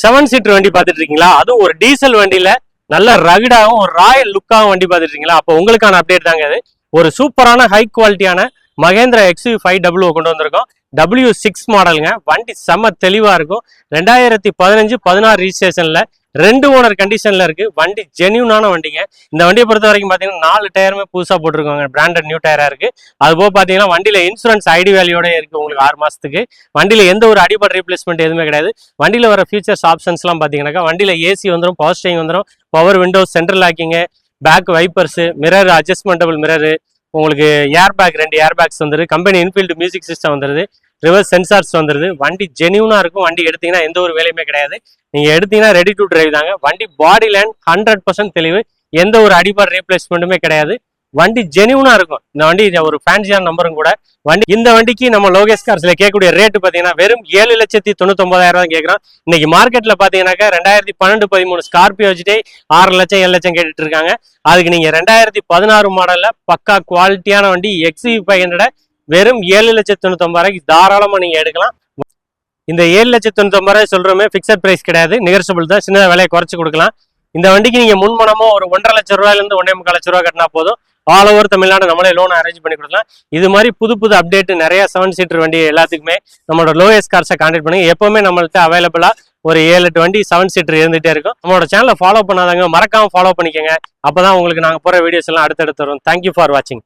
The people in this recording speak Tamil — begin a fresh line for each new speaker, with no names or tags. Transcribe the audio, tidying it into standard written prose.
7 சீட்டர் வண்டி பார்த்துட்டு இருக்கீங்களா? அதுவும் ஒரு டீசல் வண்டியில நல்ல ரகுடாகவும் ஒரு ராயல் லுக்காகவும் வண்டி பார்த்துட்டு இருக்கீங்களா? அப்போ உங்களுக்கான அப்டேட் தாங்க இது. ஒரு சூப்பரான ஹை குவாலிட்டியான மகேந்திரா XUV5W கொண்டு வந்திருக்கோம். W6 மாடலுங்க. வண்டி செம்ம தெளிவா இருக்கும். 2015-16 ரிஜிஸ்ட்ரேஷன்ல 2 ஓனர் கண்டிஷன்ல இருக்கு. வண்டி ஜென்யூனான வண்டிங்க. இந்த வண்டியை பொறுத்த வரைக்கும் பாத்தீங்கன்னா 4 டயருமே புதுசா போட்டிருக்காங்க. பிராண்டட் நியூ டயரா இருக்கு. அது போக பாத்தீங்கன்னா வண்டியில இன்சூரன்ஸ் ஐடி வேல்யூட இருக்கு உங்களுக்கு 6 மாசத்துக்கு. வண்டியில எந்த ஒரு அடிபட் ரீப்ளேஸ்மெண்ட் எதுவுமே கிடையாது. வண்டியில வர ஃபீச்சர்ஸ் ஆப்ஷன்ஸ் எல்லாம் பாத்தீங்கன்னா வண்டியில ஏசி வந்துடும், பவர் ஸ்டீரிங் வந்துடும், power windows, central locking, back wipers, mirror adjustable mirror, உங்களுக்கு ஏர் பேக் 2 ஏர் பேக்ஸ் வந்துருது, கம்பெனி இன்ஃபீல்டு மியூசிக் சிஸ்டம் வந்துருது, ரிவர்ஸ் சென்சார்ஸ் வந்துருது. வண்டி ஜென்யூனா இருக்கும். வண்டி எடுத்தீங்கன்னா எந்த ஒரு வேலையுமே கிடையாது. நீங்க எடுத்தீங்கன்னா ரெடி டு டிரைவ் தாங்க. வண்டி பாடி லைன் 100% தெளிவு. எந்த ஒரு அடிபாடு ரீப்ளேஸ்மெண்ட்டுமே கிடையாது. வண்டி ஜென்யூனா இருக்கும். இந்த வண்டி ஒரு ஃபேன்சியான நம்பரும் கூட. இந்த வண்டிக்கு நம்ம லோகேஷ் கார்ஸ்ல கேட்கக்கூடிய ரேட்டு பாத்தீங்கன்னா வெறும் 7,99,000 தான் கேட்கறோம். இன்னைக்கு மார்க்கெட்ல பாத்தீங்கன்னாக்கா 2012-13 ஸ்கார்பியோ வச்சுட்டே 6 லட்சம் 7 லட்சம் கேட்டுட்டு இருக்காங்க. அதுக்கு நீங்க 2016 மாடல்ல பக்கா குவாலிட்டியான வண்டி XUV500 வெறும் 7,99,000 தாராளமா நீங்க எடுக்கலாம். இந்த 7,99,000 சொல்றோமே பிக்சட் பிரைஸ் கிடையாது, நிகர்சபிள் தான். சின்ன விலையை குறைச்சு கொடுக்கலாம். இந்த வண்டிக்கு நீங்க முன்மணமோ ஒரு 1,50,000 லட்சம் ரூபாயில இருந்து 1,45 லட்சம் ரூபாய் கட்டினா போதும். ஆல் ஓவர் தமிழ்நாடு நம்மளே லோன் அரேஞ்ச் பண்ணி கொடுக்கலாம். இது மாதிரி புது அப்டேட் நிறைய 7 சீட்டர் வண்டி எல்லாத்துக்குமே நம்மளோட லோயஸ்ட் கார்ஸை கான்டாக்ட் பண்ணுங்க. எப்பவுமே நம்மள்ட்ட அவைலபிளா ஒரு 7-8 வண்டி 7 சீட்டர் இருந்துட்டே இருக்கும். நம்மளோட சேனலை ஃபாலோ பண்ணாதாங்க, மறக்காம ஃபாலோ பண்ணிக்கோங்க. அப்பதான் உங்களுக்கு நாங்க போற வீடியோஸ் எல்லாம் அடுத்தடுத்து வரும். தேங்க்யூ ஃபார் வாட்சிங்.